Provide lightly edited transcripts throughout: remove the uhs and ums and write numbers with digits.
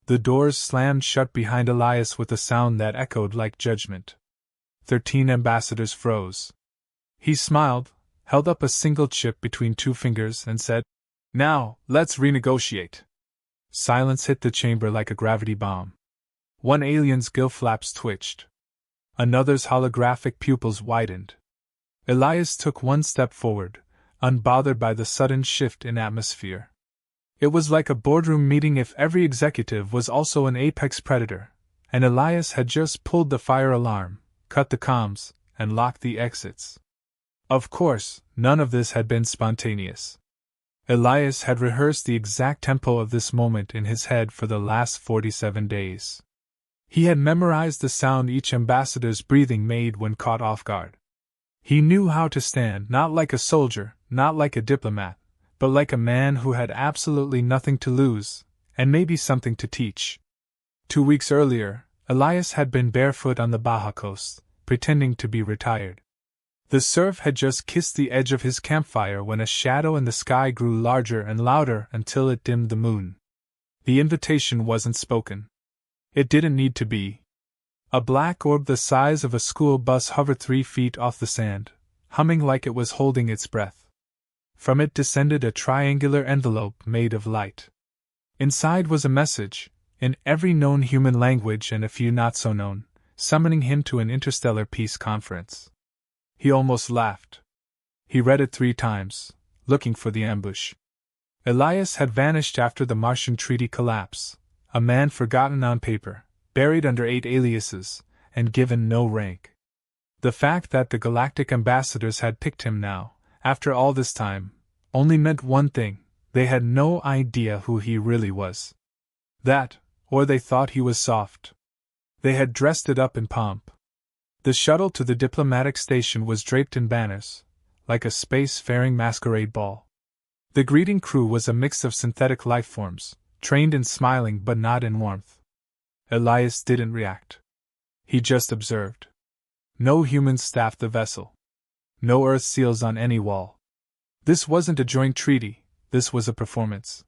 The doors slammed shut behind Elias with a sound that echoed like judgment. 13 ambassadors froze. He smiled, held up a single chip between 2 fingers, and said, "Now, let's renegotiate." Silence hit the chamber like a gravity bomb. One alien's gill flaps twitched. Another's holographic pupils widened. Elias took 1 step forward, unbothered by the sudden shift in atmosphere. It was like a boardroom meeting if every executive was also an apex predator, and Elias had just pulled the fire alarm, cut the comms, and locked the exits. Of course, none of this had been spontaneous. Elias had rehearsed the exact tempo of this moment in his head for the last 47 days. He had memorized the sound each ambassador's breathing made when caught off guard. He knew how to stand, not like a soldier, not like a diplomat, but like a man who had absolutely nothing to lose, and maybe something to teach. 2 weeks earlier, Elias had been barefoot on the Baja coast, pretending to be retired. The surf had just kissed the edge of his campfire when a shadow in the sky grew larger and louder until it dimmed the moon. The invitation wasn't spoken. It didn't need to be. A black orb the size of a school bus hovered 3 feet off the sand, humming like it was holding its breath. From it descended a triangular envelope made of light. Inside was a message, in every known human language and a few not so known, summoning him to an interstellar peace conference. He almost laughed. He read it 3 times, looking for the ambush. Elias had vanished after the Martian treaty collapse, a man forgotten on paper, buried under 8 aliases, and given no rank. The fact that the galactic ambassadors had picked him now, after all this time, only meant one thing: they had no idea who he really was. That, or they thought he was soft. They had dressed it up in pomp. The shuttle to the diplomatic station was draped in banners, like a space-faring masquerade ball. The greeting crew was a mix of synthetic lifeforms, trained in smiling but not in warmth. Elias didn't react. He just observed. No humans staffed the vessel. No Earth seals on any wall. This wasn't a joint treaty, this was a performance.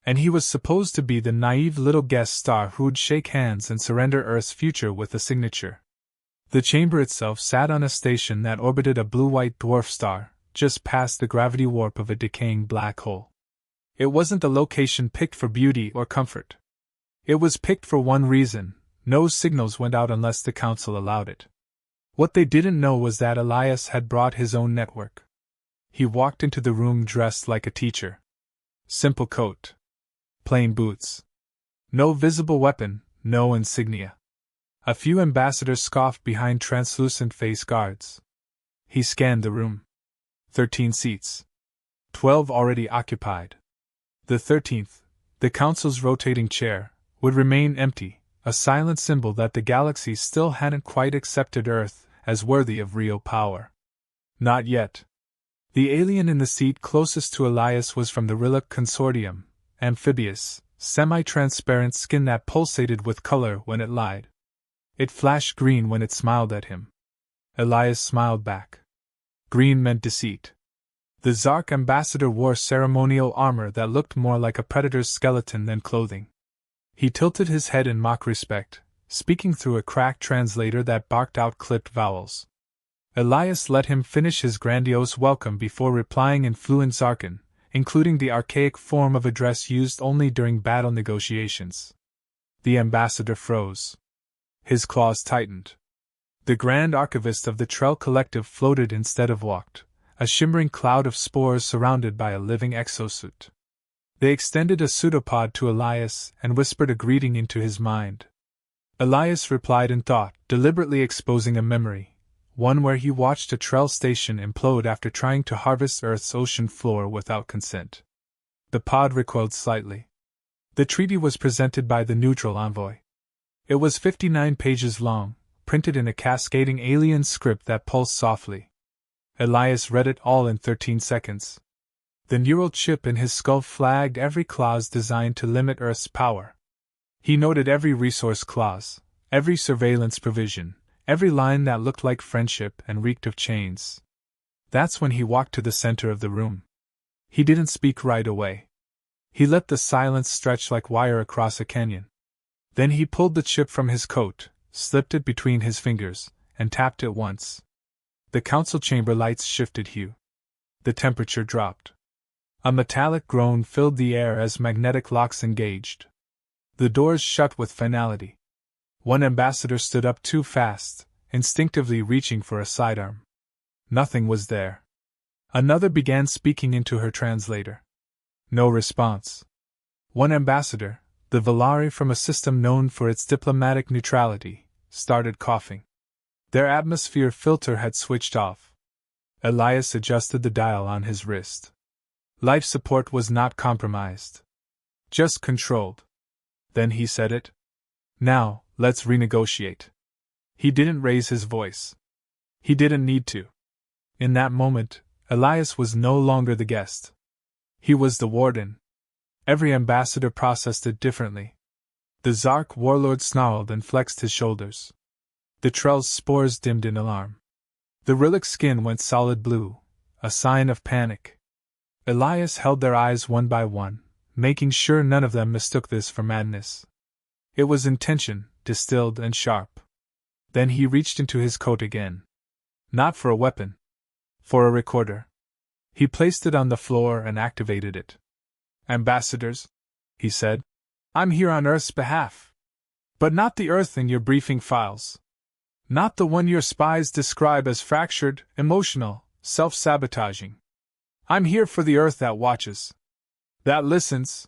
And he was supposed to be the naive little guest star who'd shake hands and surrender Earth's future with a signature. The chamber itself sat on a station that orbited a blue-white dwarf star, just past the gravity warp of a decaying black hole. It wasn't a location picked for beauty or comfort. It was picked for one reason: no signals went out unless the Council allowed it. What they didn't know was that Elias had brought his own network. He walked into the room dressed like a teacher. Simple coat. Plain boots. No visible weapon, no insignia. A few ambassadors scoffed behind translucent face guards. He scanned the room. 13 seats. 12 already occupied. The 13th, the Council's rotating chair, would remain empty, a silent symbol that the galaxy still hadn't quite accepted Earth as worthy of real power. Not yet. The alien in the seat closest to Elias was from the Riluk Consortium, amphibious, semi-transparent skin that pulsated with color when it lied. It flashed green when it smiled at him. Elias smiled back. Green meant deceit. The Zark ambassador wore ceremonial armor that looked more like a predator's skeleton than clothing. He tilted his head in mock respect, speaking through a cracked translator that barked out clipped vowels. Elias let him finish his grandiose welcome before replying in fluent Zarkan, including the archaic form of address used only during battle negotiations. The ambassador froze. His claws tightened. The Grand Archivist of the Trell Collective floated instead of walked, a shimmering cloud of spores surrounded by a living exosuit. They extended a pseudopod to Elias and whispered a greeting into his mind. Elias replied in thought, deliberately exposing a memory, one where he watched a Trell station implode after trying to harvest Earth's ocean floor without consent. The pod recoiled slightly. The treaty was presented by the neutral envoy. It was 59 pages long, printed in a cascading alien script that pulsed softly. Elias read it all in 13 seconds. The neural chip in his skull flagged every clause designed to limit Earth's power. He noted every resource clause, every surveillance provision, every line that looked like friendship and reeked of chains. That's when he walked to the center of the room. He didn't speak right away. He let the silence stretch like wire across a canyon. Then he pulled the chip from his coat, slipped it between his fingers, and tapped it once. The council chamber lights shifted hue. The temperature dropped. A metallic groan filled the air as magnetic locks engaged. The doors shut with finality. One ambassador stood up too fast, instinctively reaching for a sidearm. Nothing was there. Another began speaking into her translator. No response. One ambassador, the Valari from a system known for its diplomatic neutrality, started coughing. Their atmosphere filter had switched off. Elias adjusted the dial on his wrist. Life support was not compromised. Just controlled. Then he said it. Now, let's renegotiate. He didn't raise his voice. He didn't need to. In that moment, Elias was no longer the guest. He was the warden. Every ambassador processed it differently. The Zark warlord snarled and flexed his shoulders. The Trell's spores dimmed in alarm. The Rillick's skin went solid blue, a sign of panic. Elias held their eyes one by one, making sure none of them mistook this for madness. It was intention, distilled and sharp. Then he reached into his coat again. Not for a weapon. For a recorder. He placed it on the floor and activated it. Ambassadors, he said, I'm here on Earth's behalf. But not the Earth in your briefing files. Not the one your spies describe as fractured, emotional, self-sabotaging. I'm here for the Earth that watches. That listens.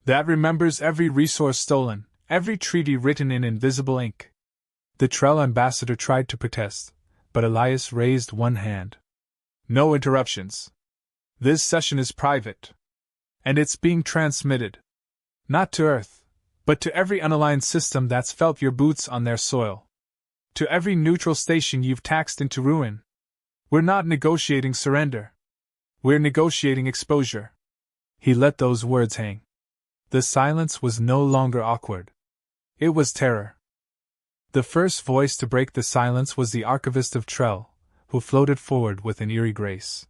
That remembers every resource stolen, every treaty written in invisible ink. The Trell ambassador tried to protest, but Elias raised one hand. No interruptions. This session is private. And it's being transmitted. Not to Earth, but to every unaligned system that's felt your boots on their soil. To every neutral station you've taxed into ruin. We're not negotiating surrender. We're negotiating exposure. He let those words hang. The silence was no longer awkward. It was terror. The first voice to break the silence was the archivist of Trell, who floated forward with an eerie grace.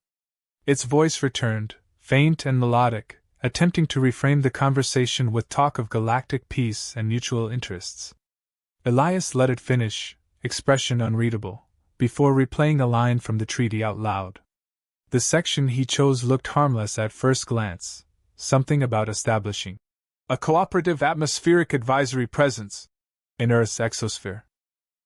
Its voice returned, faint and melodic, attempting to reframe the conversation with talk of galactic peace and mutual interests. Elias let it finish, expression unreadable, before replaying a line from the treaty out loud. The section he chose looked harmless at first glance, something about establishing a cooperative atmospheric advisory presence in Earth's exosphere.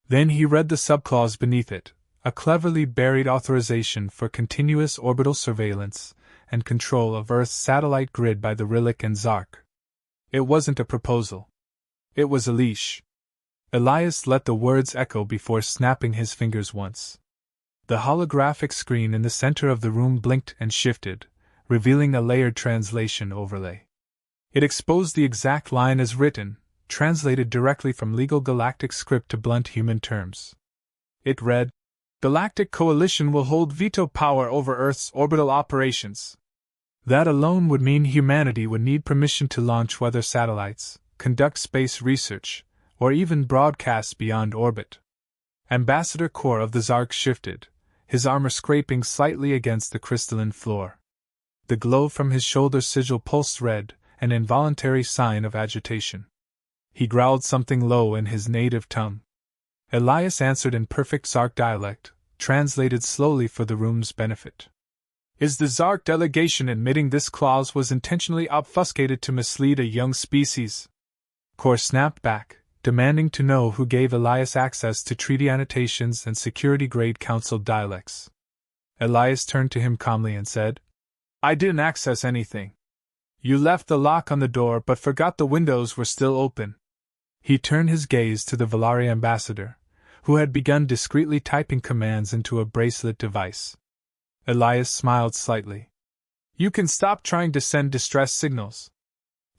Then he read the subclause beneath it, a cleverly buried authorization for continuous orbital surveillance and control of Earth's satellite grid by the Rillick and Zark. It wasn't a proposal. It was a leash. Elias let the words echo before snapping his fingers once. The holographic screen in the center of the room blinked and shifted, revealing a layered translation overlay. It exposed the exact line as written, translated directly from legal galactic script to blunt human terms. It read, Galactic Coalition will hold veto power over Earth's orbital operations. That alone would mean humanity would need permission to launch weather satellites, conduct space research, or even broadcast beyond orbit. Ambassador Core of the Zark shifted, his armor scraping slightly against the crystalline floor. The glow from his shoulder sigil pulsed red, an involuntary sign of agitation. He growled something low in his native tongue. Elias answered in perfect Zark dialect, translated slowly for the room's benefit. Is the Zark delegation admitting this clause was intentionally obfuscated to mislead a young species? Core snapped back, demanding to know who gave Elias access to treaty annotations and security-grade council dialects. Elias turned to him calmly and said, I didn't access anything. You left the lock on the door but forgot the windows were still open. He turned his gaze to the Valari ambassador, who had begun discreetly typing commands into a bracelet device. Elias smiled slightly. You can stop trying to send distress signals.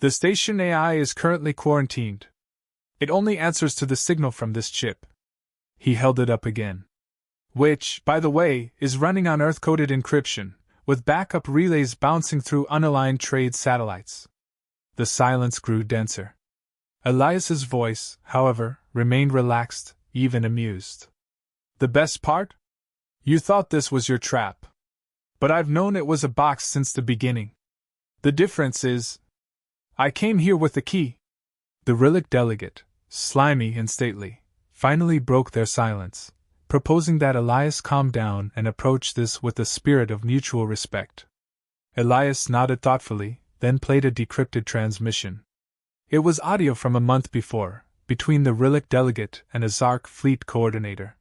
The station AI is currently quarantined. It only answers to the signal from this chip. He held it up again. Which, by the way, is running on Earth-coded encryption, with backup relays bouncing through unaligned trade satellites. The silence grew denser. Elias's voice, however, remained relaxed, even amused. The best part? You thought this was your trap. But I've known it was a box since the beginning. The difference is, I came here with the key. The Rillic delegate, slimy and stately, finally broke their silence, proposing that Elias calm down and approach this with a spirit of mutual respect. Elias nodded thoughtfully, then played a decrypted transmission. It was audio from a month before, between the Rillic delegate and a Zark fleet coordinator.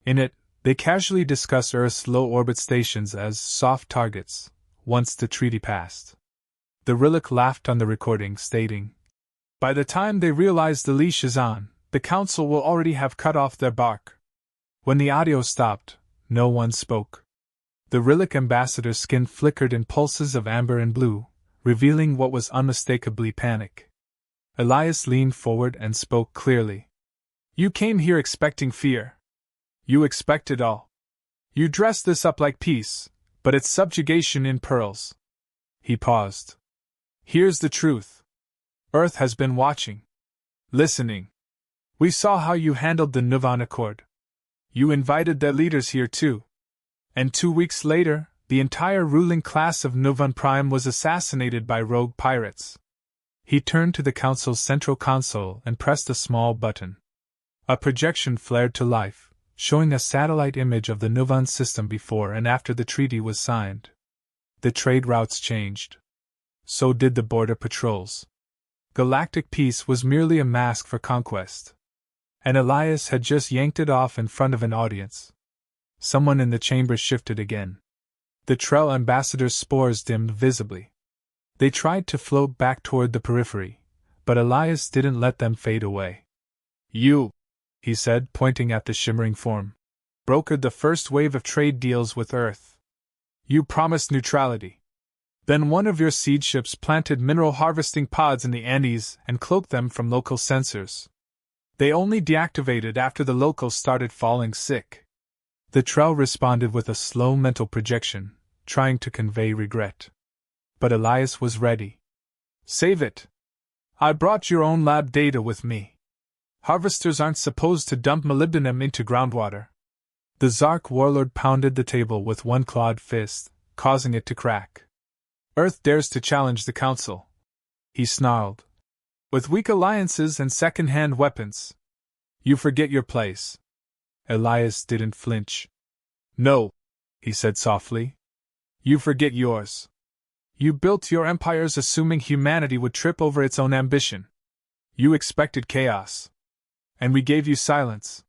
In it, they casually discussed Earth's low-orbit stations as soft targets, once the treaty passed. The Rillic laughed on the recording, stating, "By the time they realize the leash is on, the Council will already have cut off their bark." When the audio stopped, no one spoke. The Rillic ambassador's skin flickered in pulses of amber and blue, revealing what was unmistakably panic. Elias leaned forward and spoke clearly. "You came here expecting fear. You expected all. You dressed this up like peace, but it's subjugation in pearls." He paused. "Here's the truth. Earth has been watching. Listening. We saw how you handled the Nuvan Accord. You invited their leaders here too. And 2 weeks later, the entire ruling class of Nuvan Prime was assassinated by rogue pirates." He turned to the Council's central console and pressed a small button. A projection flared to life, showing a satellite image of the Nuvan system before and after the treaty was signed. The trade routes changed. So did the border patrols. Galactic peace was merely a mask for conquest. And Elias had just yanked it off in front of an audience. Someone in the chamber shifted again. The Trell ambassador's spores dimmed visibly. They tried to float back toward the periphery, but Elias didn't let them fade away. "You," he said, pointing at the shimmering form, "brokered the first wave of trade deals with Earth. You promised neutrality. Then one of your seed ships planted mineral harvesting pods in the Andes and cloaked them from local sensors. They only deactivated after the locals started falling sick." The Trell responded with a slow mental projection, trying to convey regret. But Elias was ready. "Save it. I brought your own lab data with me. Harvesters aren't supposed to dump molybdenum into groundwater." The Zark warlord pounded the table with one clawed fist, causing it to crack. "Earth dares to challenge the Council," he snarled. "With weak alliances and second-hand weapons. You forget your place." Elias didn't flinch. "No," he said softly. "You forget yours. You built your empires assuming humanity would trip over its own ambition. You expected chaos. And we gave you silence.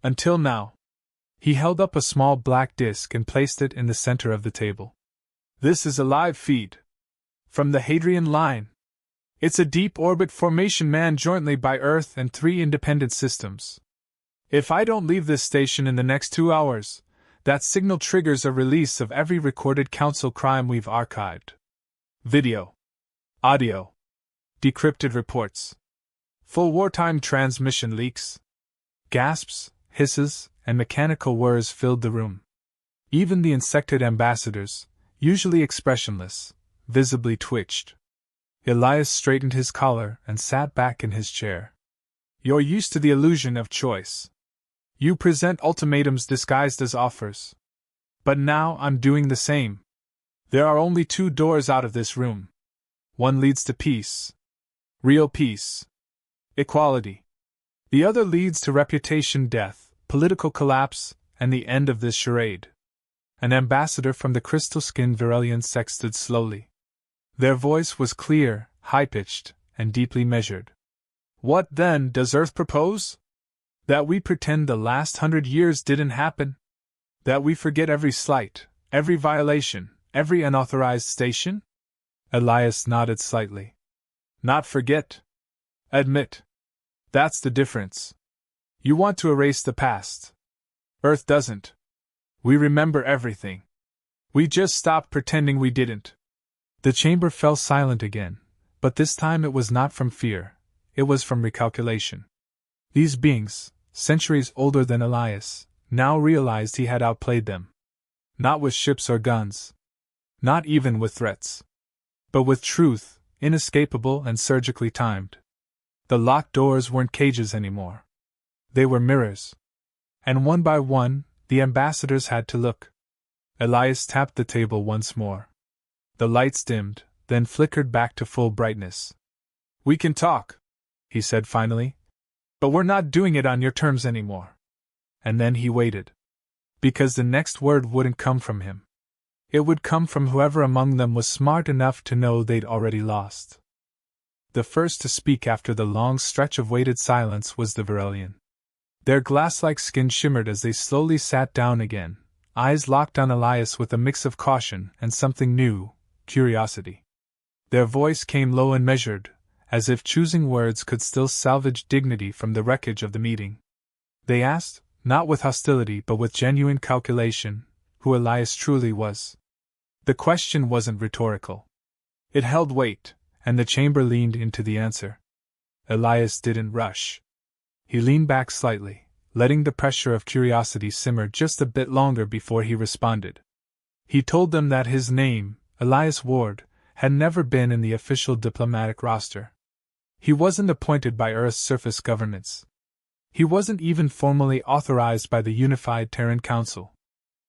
Until now." He held up a small black disk and placed it in the center of the table. "This is a live feed. From the Hadrian Line. It's a deep-orbit formation manned jointly by Earth and 3 independent systems. If I don't leave this station in the next 2 hours, that signal triggers a release of every recorded Council crime we've archived. Video. Audio. Decrypted reports. Full wartime transmission leaks." Gasps, hisses, and mechanical whirs filled the room. Even the insected ambassadors, usually expressionless, visibly twitched. Elias straightened his collar and sat back in his chair. "You're used to the illusion of choice. You present ultimatums disguised as offers. But now I'm doing the same. There are only 2 doors out of this room. One leads to peace. Real peace. Equality. The other leads to reputation death, political collapse, and the end of this charade." An ambassador from the crystal-skinned Virelian sect stood slowly. Their voice was clear, high-pitched, and deeply measured. "What, then, does Earth propose? That we pretend the last 100 years didn't happen? That we forget every slight, every violation, every unauthorized station?" Elias nodded slightly. "Not forget. Admit. That's the difference. You want to erase the past. Earth doesn't. We remember everything. We just stopped pretending we didn't." The chamber fell silent again, but this time it was not from fear, it was from recalculation. These beings, centuries older than Elias, now realized he had outplayed them. Not with ships or guns. Not even with threats. But with truth, inescapable and surgically timed. The locked doors weren't cages anymore. They were mirrors. And one by one, the ambassadors had to look. Elias tapped the table once more. The lights dimmed, then flickered back to full brightness. "We can talk," he said finally. But we're not doing it on your terms anymore. And then he waited. Because the next word wouldn't come from him. It would come from whoever among them was smart enough to know they'd already lost. The first to speak after the long stretch of weighted silence was the Varelian. Their glass-like skin shimmered as they slowly sat down again, eyes locked on Elias with a mix of caution and something new, curiosity. Their voice came low and measured, as if choosing words could still salvage dignity from the wreckage of the meeting. They asked, not with hostility but with genuine calculation, who Elias truly was. The question wasn't rhetorical. It held weight, and the chamber leaned into the answer. Elias didn't rush. He leaned back slightly, letting the pressure of curiosity simmer just a bit longer before he responded. He told them that his name, Elias Ward, had never been in the official diplomatic roster. He wasn't appointed by Earth's surface governance. He wasn't even formally authorized by the Unified Terran Council.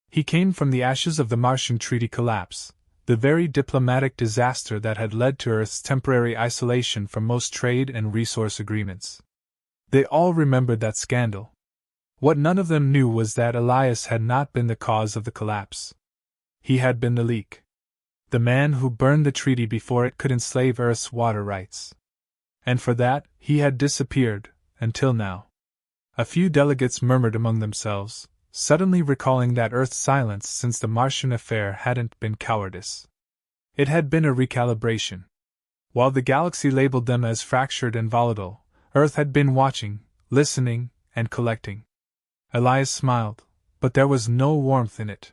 He came from the ashes of the Martian Treaty collapse, the very diplomatic disaster that had led to Earth's temporary isolation from most trade and resource agreements. They all remembered that scandal. What none of them knew was that Elias had not been the cause of the collapse. He had been the leak. The man who burned the treaty before it could enslave Earth's water rights. And for that, he had disappeared, until now. A few delegates murmured among themselves, suddenly recalling that Earth's silence since the Martian affair hadn't been cowardice. It had been a recalibration. While the galaxy labeled them as fractured and volatile, Earth had been watching, listening, and collecting. Elias smiled, but there was no warmth in it.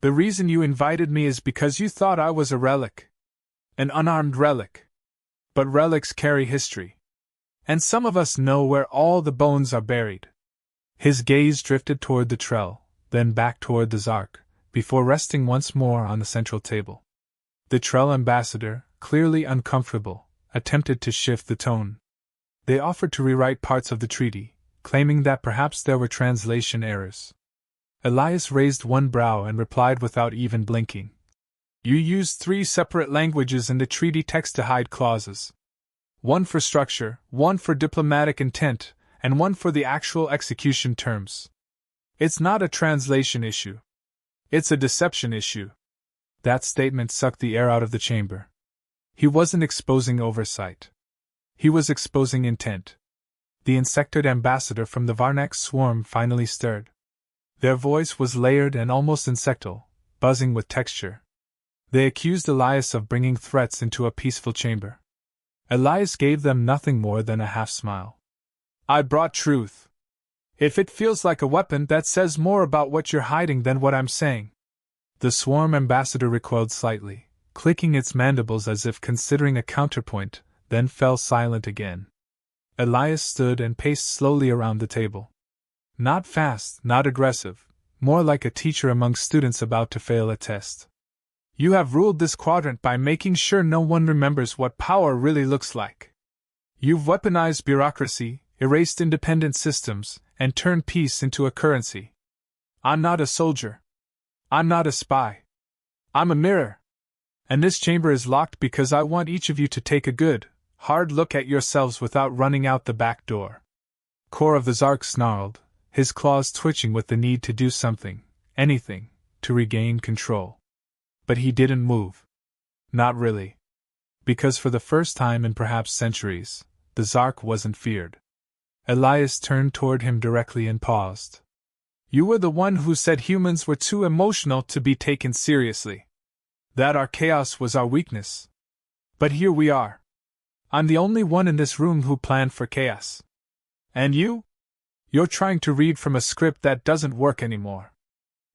The reason you invited me is because you thought I was a relic. An unarmed relic. But relics carry history. And some of us know where all the bones are buried. His gaze drifted toward the Trell, then back toward the Zark, before resting once more on the central table. The Trell ambassador, clearly uncomfortable, attempted to shift the tone. They offered to rewrite parts of the treaty, claiming that perhaps there were translation errors. Elias raised one brow and replied without even blinking. You used 3 separate languages in the treaty text to hide clauses. One for structure, one for diplomatic intent, and one for the actual execution terms. It's not a translation issue. It's a deception issue. That statement sucked the air out of the chamber. He wasn't exposing oversight. He was exposing intent. The insectoid ambassador from the Varnax swarm finally stirred. Their voice was layered and almost insectal, buzzing with texture. They accused Elias of bringing threats into a peaceful chamber. Elias gave them nothing more than a half-smile. I brought truth. If it feels like a weapon, that says more about what you're hiding than what I'm saying. The swarm ambassador recoiled slightly, clicking its mandibles as if considering a counterpoint, then fell silent again. Elias stood and paced slowly around the table. Not fast, not aggressive, more like a teacher among students about to fail a test. You have ruled this quadrant by making sure no one remembers what power really looks like. You've weaponized bureaucracy, erased independent systems, and turned peace into a currency. I'm not a soldier. I'm not a spy. I'm a mirror. And this chamber is locked because I want each of you to take a good, hard look at yourselves without running out the back door. Kor of the Zark snarled, his claws twitching with the need to do something, anything, to regain control. But he didn't move. Not really. Because for the first time in perhaps centuries, the Zark wasn't feared. Elias turned toward him directly and paused. You were the one who said humans were too emotional to be taken seriously. That our chaos was our weakness. But here we are. I'm the only one in this room who planned for chaos. And you? You're trying to read from a script that doesn't work anymore.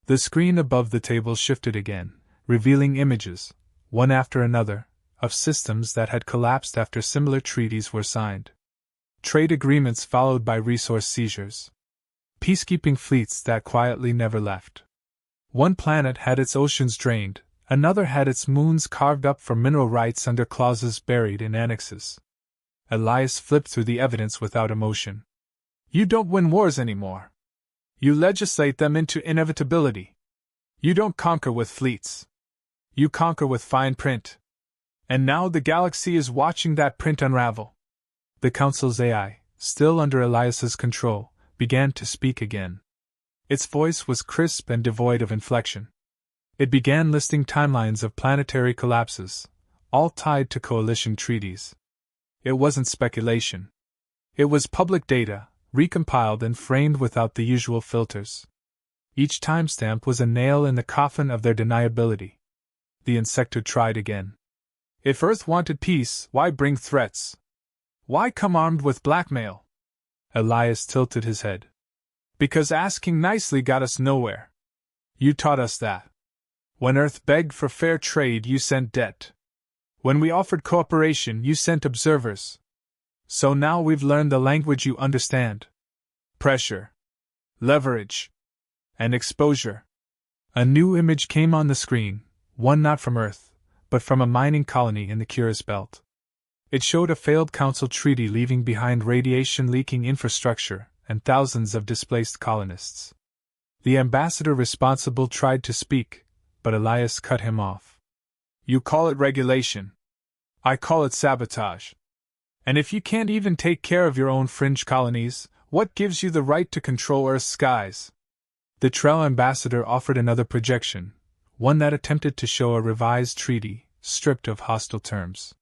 The screen above the table shifted again, revealing images, one after another, of systems that had collapsed after similar treaties were signed. Trade agreements followed by resource seizures. Peacekeeping fleets that quietly never left. One planet had its oceans drained, another had its moons carved up for mineral rights under clauses buried in annexes. Elias flipped through the evidence without emotion. You don't win wars anymore. You legislate them into inevitability. You don't conquer with fleets. You conquer with fine print. And now the galaxy is watching that print unravel. The Council's AI, still under Elias's control, began to speak again. Its voice was crisp and devoid of inflection. It began listing timelines of planetary collapses, all tied to coalition treaties. It wasn't speculation. It was public data, recompiled and framed without the usual filters. Each timestamp was a nail in the coffin of their deniability. The insectoid tried again. If Earth wanted peace, why bring threats? Why come armed with blackmail? Elias tilted his head. Because asking nicely got us nowhere. You taught us that. When Earth begged for fair trade, you sent debt. When we offered cooperation, you sent observers. So now we've learned the language you understand. Pressure. Leverage. And exposure. A new image came on the screen, one not from Earth, but from a mining colony in the Curious Belt. It showed a failed council treaty leaving behind radiation-leaking infrastructure and thousands of displaced colonists. The ambassador responsible tried to speak, but Elias cut him off. You call it regulation. I call it sabotage. And if you can't even take care of your own fringe colonies, what gives you the right to control Earth's skies? The Trell ambassador offered another projection, one that attempted to show a revised treaty, stripped of hostile terms.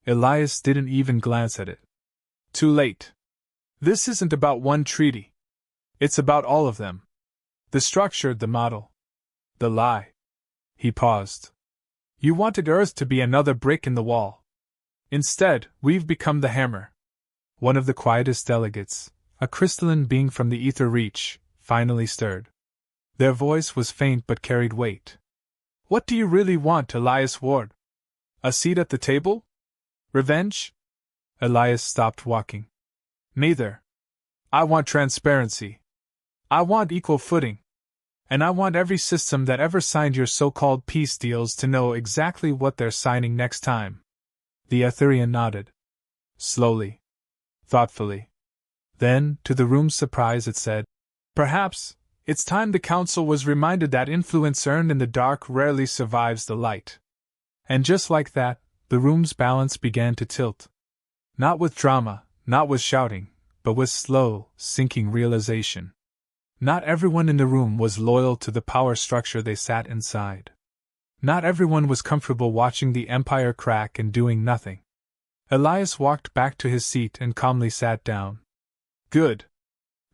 Elias didn't even glance at it. Too late. This isn't about one treaty. It's about all of them. The structure, the model. The lie. He paused. You wanted Earth to be another brick in the wall. Instead, we've become the hammer. One of the quietest delegates, a crystalline being from the ether reach, finally stirred. Their voice was faint but carried weight. What do you really want, Elias Ward? A seat at the table? Revenge? Elias stopped walking. Neither. I want transparency. I want equal footing. And I want every system that ever signed your so-called peace deals to know exactly what they're signing next time. The Etherian nodded. Slowly. Thoughtfully. Then, to the room's surprise, it said, Perhaps, it's time the Council was reminded that influence earned in the dark rarely survives the light. And just like that, the room's balance began to tilt. Not with drama, not with shouting, but with slow, sinking realization. Not everyone in the room was loyal to the power structure they sat inside. Not everyone was comfortable watching the empire crack and doing nothing. Elias walked back to his seat and calmly sat down. Good.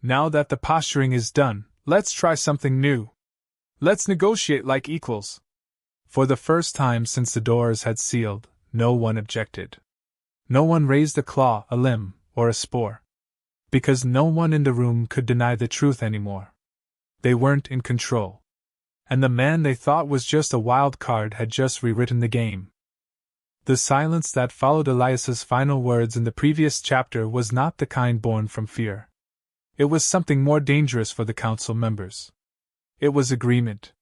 Now that the posturing is done, let's try something new. Let's negotiate like equals. For the first time since the doors had sealed, no one objected. No one raised a claw, a limb, or a spore. Because no one in the room could deny the truth anymore. They weren't in control. And the man they thought was just a wild card had just rewritten the game. The silence that followed Elias's final words in the previous chapter was not the kind born from fear. It was something more dangerous for the council members. It was agreement.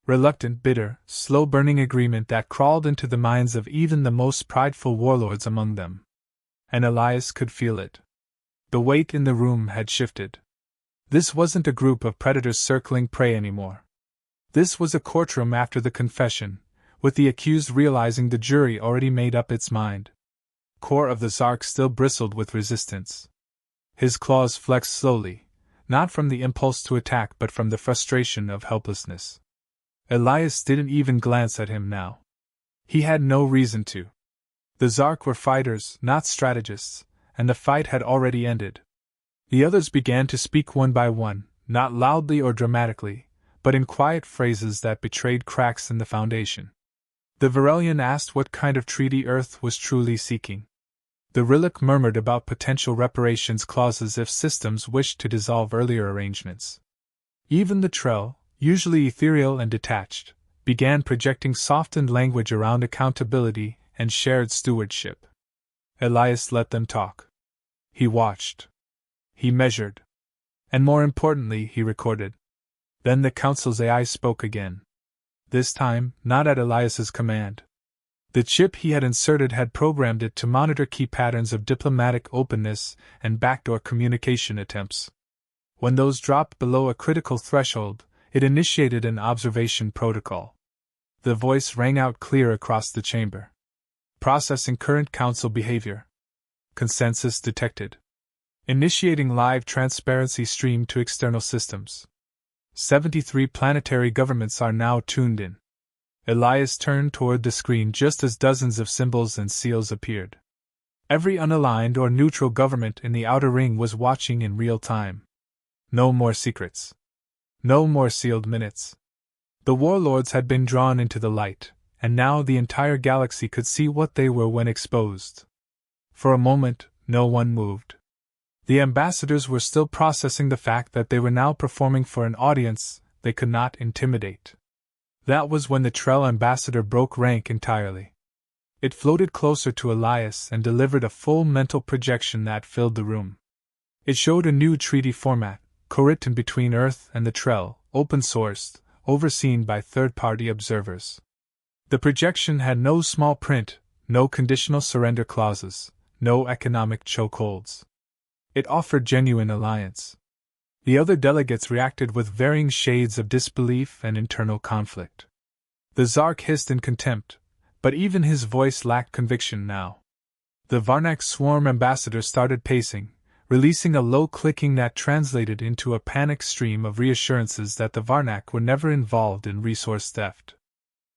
Reluctant, bitter, slow-burning agreement that crawled into the minds of even the most prideful warlords among them. And Elias could feel it. The weight in the room had shifted. This wasn't a group of predators circling prey anymore. This was a courtroom after the confession, with the accused realizing the jury already made up its mind. Core of the Zark still bristled with resistance. His claws flexed slowly, not from the impulse to attack but from the frustration of helplessness. Elias didn't even glance at him now. He had no reason to. The Zark were fighters, not strategists, and the fight had already ended. The others began to speak one by one, not loudly or dramatically, but in quiet phrases that betrayed cracks in the foundation. The Varelian asked what kind of treaty Earth was truly seeking. The Rillick murmured about potential reparations clauses if systems wished to dissolve earlier arrangements. Even the Trell, usually ethereal and detached, began projecting softened language around accountability and shared stewardship. Elias let them talk. He watched. He measured. And more importantly, he recorded. Then the Council's AI spoke again. This time, not at Elias's command. The chip he had inserted had programmed it to monitor key patterns of diplomatic openness and backdoor communication attempts. When those dropped below a critical threshold, it initiated an observation protocol. The voice rang out clear across the chamber. Processing current Council behavior. consensus detected. Initiating live transparency stream to external systems. 73 planetary governments are now tuned in. Elias turned toward the screen just as dozens of symbols and seals appeared. Every unaligned or neutral government in the outer ring was watching in real time. No more secrets. No more sealed minutes. The warlords had been drawn into the light, and now the entire galaxy could see what they were when exposed. For a moment, no one moved. The ambassadors were still processing the fact that they were now performing for an audience they could not intimidate. That was when the Trell ambassador broke rank entirely. It floated closer to Elias and delivered a full mental projection that filled the room. It showed a new treaty format, co-written between Earth and the Trell, open-sourced, overseen by third-party observers. The projection had no small print, no conditional surrender clauses, no economic chokeholds. It offered genuine alliance. The other delegates reacted with varying shades of disbelief and internal conflict. The Zark hissed in contempt, but even his voice lacked conviction now. The Varnak swarm ambassador started pacing, releasing a low clicking that translated into a panicked stream of reassurances that the Varnak were never involved in resource theft.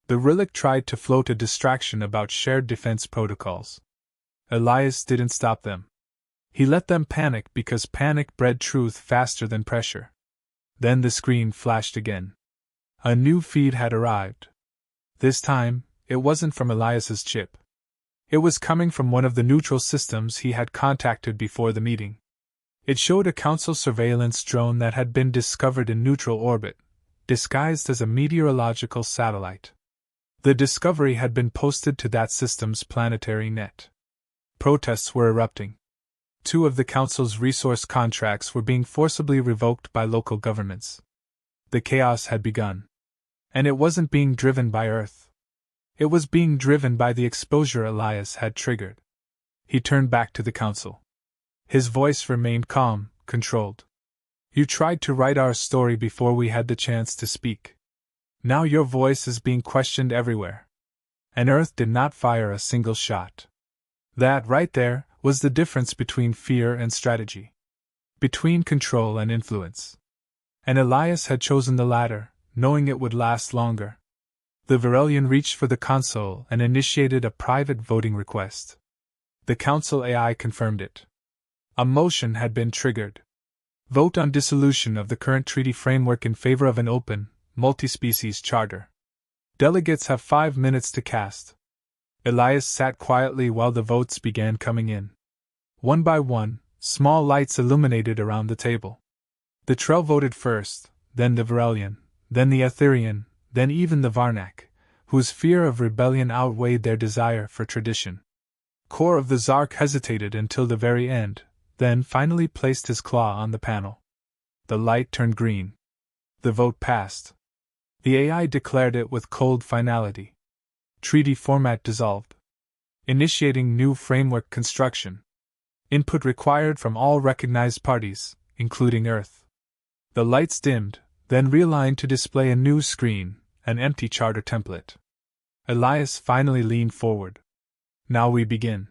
The Relic tried to float a distraction about shared defense protocols. Elias didn't stop them. He let them panic because panic bred truth faster than pressure. Then the screen flashed again. A new feed had arrived. This time, it wasn't from Elias's chip. It was coming from one of the neutral systems he had contacted before the meeting. It showed a Council surveillance drone that had been discovered in neutral orbit, disguised as a meteorological satellite. The discovery had been posted to that system's planetary net. Protests were erupting. 2 of the Council's resource contracts were being forcibly revoked by local governments. The chaos had begun. And it wasn't being driven by Earth. It was being driven by the exposure Elias had triggered. He turned back to the Council. His voice remained calm, controlled. You tried to write our story before we had the chance to speak. Now your voice is being questioned everywhere. And Earth did not fire a single shot. That, right there, was the difference between fear and strategy. Between control and influence. And Elias had chosen the latter, knowing it would last longer. The Virelian reached for the console and initiated a private voting request. The Council AI confirmed it. A motion had been triggered. Vote on dissolution of the current treaty framework in favor of an open, multi-species charter. Delegates have 5 minutes to cast. Elias sat quietly while the votes began coming in. One by one, small lights illuminated around the table. The Trell voted first, then the Virelian, then the Aetherian, then even the Varnak, whose fear of rebellion outweighed their desire for tradition. Core of the Zark hesitated until the very end, then finally placed his claw on the panel. The light turned green. The vote passed. The AI declared it with cold finality. Treaty format dissolved. Initiating new framework construction. Input required from all recognized parties, including Earth. The lights dimmed, then realigned to display a new screen, an empty charter template. Elias finally leaned forward. Now we begin.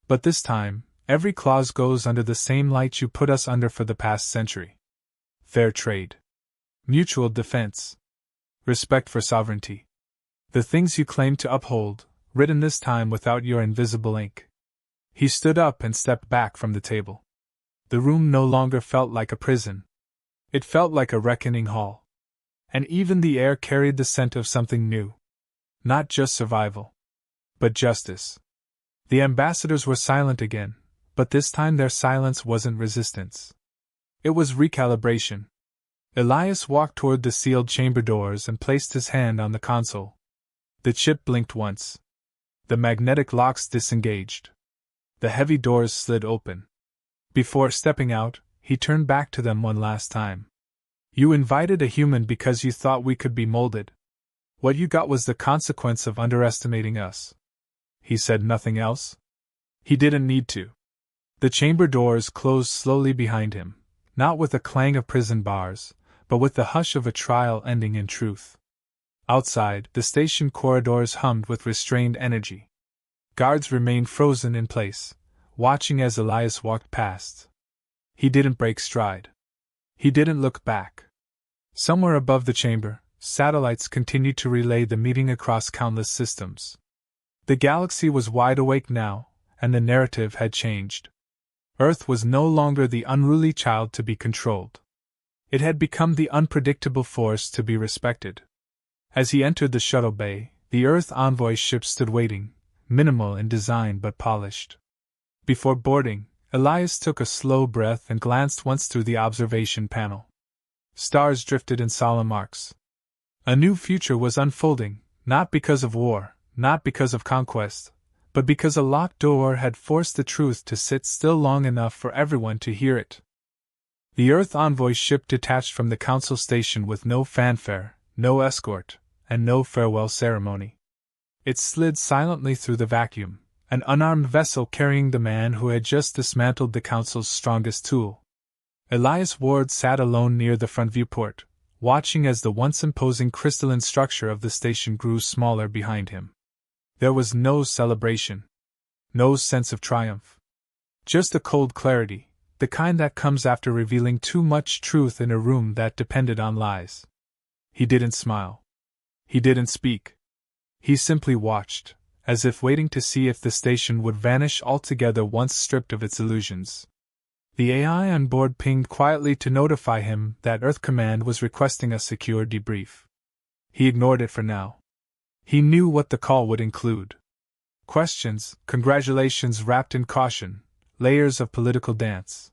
But this time, every clause goes under the same light you put us under for the past century. Fair trade. Mutual defense. Respect for sovereignty. The things you claim to uphold, written this time without your invisible ink. He stood up and stepped back from the table. The room no longer felt like a prison. It felt like a reckoning hall. And even the air carried the scent of something new. Not just survival, but justice. The ambassadors were silent again, but this time their silence wasn't resistance. It was recalibration. Elias walked toward the sealed chamber doors and placed his hand on the console. The chip blinked once. The magnetic locks disengaged. The heavy doors slid open. Before stepping out, he turned back to them one last time. You invited a human because you thought we could be molded. What you got was the consequence of underestimating us. He said nothing else. He didn't need to. The chamber doors closed slowly behind him, not with a clang of prison bars, but with the hush of a trial ending in truth. Outside, the station corridors hummed with restrained energy. Guards remained frozen in place, watching as Elias walked past. He didn't break stride. He didn't look back. Somewhere above the chamber, satellites continued to relay the meeting across countless systems. The galaxy was wide awake now, and the narrative had changed. Earth was no longer the unruly child to be controlled. It had become the unpredictable force to be respected. As he entered the shuttle bay, the Earth envoy ship stood waiting, minimal in design but polished. Before boarding, Elias took a slow breath and glanced once through the observation panel. Stars drifted in solemn arcs. A new future was unfolding, not because of war, not because of conquest, but because a locked door had forced the truth to sit still long enough for everyone to hear it. The Earth envoy ship detached from the Council station with no fanfare, no escort, and no farewell ceremony. It slid silently through the vacuum, an unarmed vessel carrying the man who had just dismantled the Council's strongest tool. Elias Ward sat alone near the front viewport, watching as the once imposing crystalline structure of the station grew smaller behind him. There was no celebration, no sense of triumph. Just a cold clarity, the kind that comes after revealing too much truth in a room that depended on lies. He didn't smile. He didn't speak. He simply watched, as if waiting to see if the station would vanish altogether once stripped of its illusions. The AI on board pinged quietly to notify him that Earth Command was requesting a secure debrief. He ignored it for now. He knew what the call would include. Questions, congratulations wrapped in caution, layers of political dance.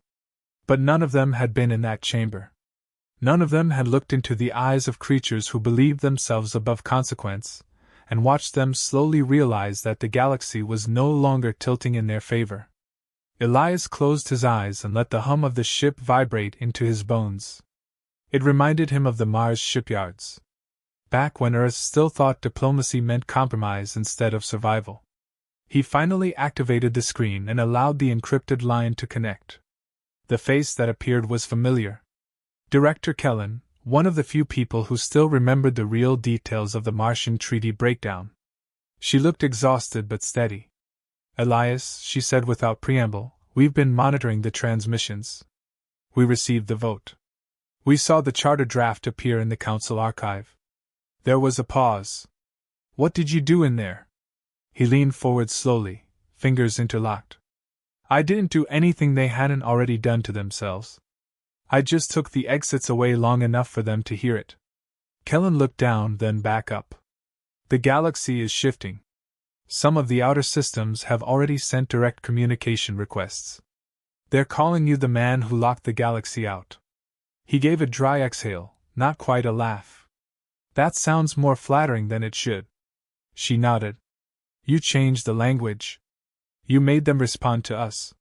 But none of them had been in that chamber. None of them had looked into the eyes of creatures who believed themselves above consequence, and watched them slowly realize that the galaxy was no longer tilting in their favor. Elias closed his eyes and let the hum of the ship vibrate into his bones. It reminded him of the Mars shipyards. Back when Earth still thought diplomacy meant compromise instead of survival. He finally activated the screen and allowed the encrypted line to connect. The face that appeared was familiar. Director Kellen, one of the few people who still remembered the real details of the Martian treaty breakdown. She looked exhausted but steady. Elias, she said without preamble, we've been monitoring the transmissions. We received the vote. We saw the charter draft appear in the Council archive. There was a pause. What did you do in there? He leaned forward slowly, fingers interlocked. I didn't do anything they hadn't already done to themselves. I just took the exits away long enough for them to hear it. Kellen looked down, then back up. The galaxy is shifting. Some of the outer systems have already sent direct communication requests. They're calling you the man who locked the galaxy out. He gave a dry exhale, not quite a laugh. That sounds more flattering than it should. She nodded. You changed the language. You made them respond to us.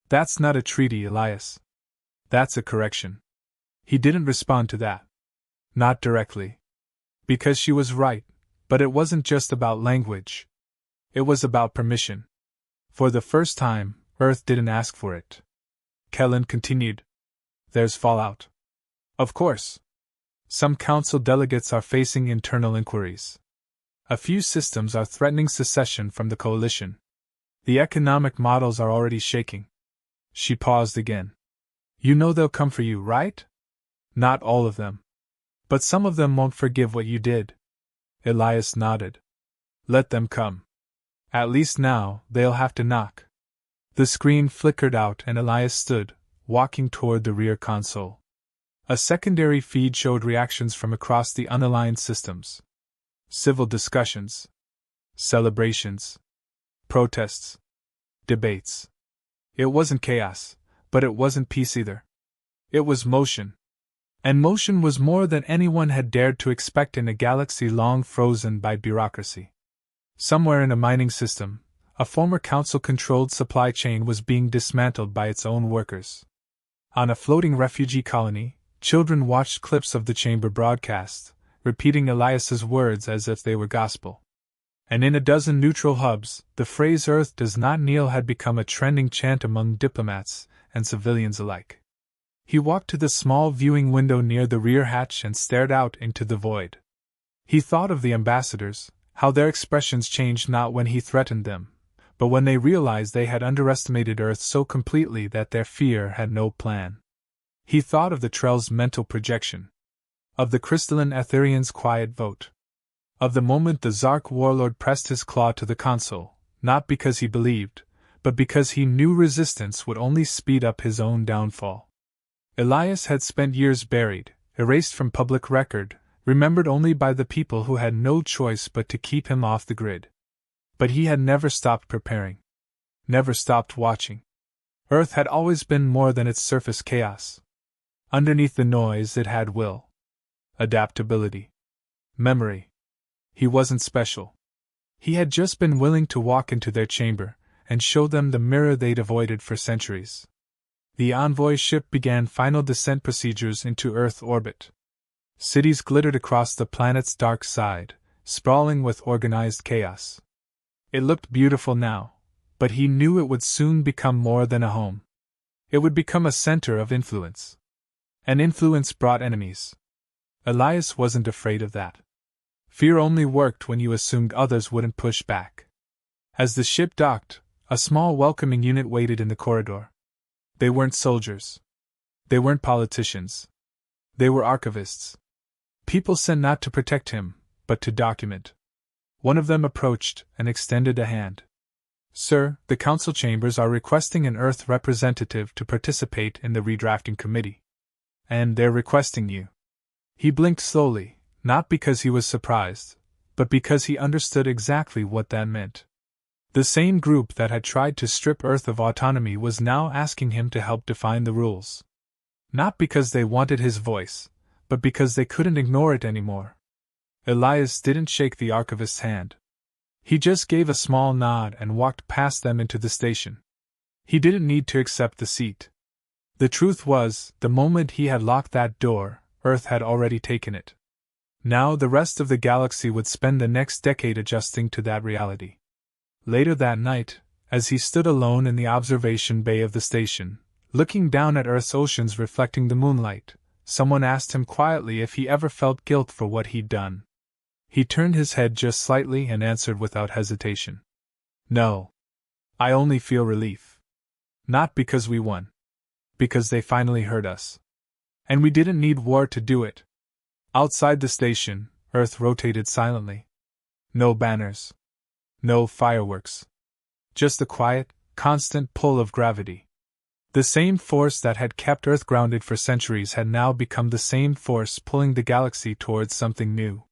That's not a treaty, Elias. That's a correction. He didn't respond to that. Not directly. Because she was right, but it wasn't just about language. It was about permission. For the first time, Earth didn't ask for it. Kellen continued. There's fallout. Of course. Some council delegates are facing internal inquiries. A few systems are threatening secession from the coalition. The economic models are already shaking. She paused again. You know they'll come for you, right? Not all of them. But some of them won't forgive what you did. Elias nodded. Let them come. At least now, they'll have to knock. The screen flickered out and Elias stood, walking toward the rear console. A secondary feed showed reactions from across the unaligned systems. Civil discussions. Celebrations. Protests. Debates. It wasn't chaos, but it wasn't peace either. It was motion. And motion was more than anyone had dared to expect in a galaxy long frozen by bureaucracy. Somewhere in a mining system, a former council-controlled supply chain was being dismantled by its own workers. On a floating refugee colony, children watched clips of the chamber broadcast, repeating Elias's words as if they were gospel. And in a dozen neutral hubs, the phrase "Earth does not kneel" had become a trending chant among diplomats and civilians alike. He walked to the small viewing window near the rear hatch and stared out into the void. He thought of the ambassadors, how their expressions changed not when he threatened them, but when they realized they had underestimated Earth so completely that their fear had no plan. He thought of the Trell's mental projection, of the crystalline Aetherian's quiet vote, of the moment the Zark warlord pressed his claw to the console, not because he believed, but because he knew resistance would only speed up his own downfall. Elias had spent years buried, erased from public record, remembered only by the people who had no choice but to keep him off the grid. But he had never stopped preparing, never stopped watching. Earth had always been more than its surface chaos. Underneath the noise it had will, adaptability, memory. He wasn't special. He had just been willing to walk into their chamber and show them the mirror they'd avoided for centuries. The envoy ship began final descent procedures into Earth orbit. Cities glittered across the planet's dark side, sprawling with organized chaos. It looked beautiful now, but he knew it would soon become more than a home. It would become a center of influence. And influence brought enemies. Elias wasn't afraid of that. Fear only worked when you assumed others wouldn't push back. As the ship docked, a small welcoming unit waited in the corridor. They weren't soldiers. They weren't politicians. They were archivists. People sent not to protect him, but to document. One of them approached and extended a hand. Sir, the council chambers are requesting an Earth representative to participate in the redrafting committee. And they're requesting you. He blinked slowly, not because he was surprised, but because he understood exactly what that meant. The same group that had tried to strip Earth of autonomy was now asking him to help define the rules. Not because they wanted his voice, but because they couldn't ignore it anymore. Elias didn't shake the archivist's hand. He just gave a small nod and walked past them into the station. He didn't need to accept the seat. The truth was, the moment he had locked that door, Earth had already taken it. Now the rest of the galaxy would spend the next decade adjusting to that reality. Later that night, as he stood alone in the observation bay of the station, looking down at Earth's oceans reflecting the moonlight, someone asked him quietly if he ever felt guilt for what he'd done. He turned his head just slightly and answered without hesitation. No. I only feel relief. Not because we won. Because they finally heard us. And we didn't need war to do it. Outside the station, Earth rotated silently. No banners. No fireworks. Just the quiet, constant pull of gravity. The same force that had kept Earth grounded for centuries had now become the same force pulling the galaxy towards something new.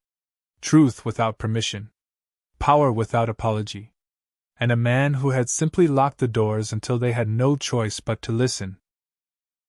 Truth without permission. Power without apology. And a man who had simply locked the doors until they had no choice but to listen,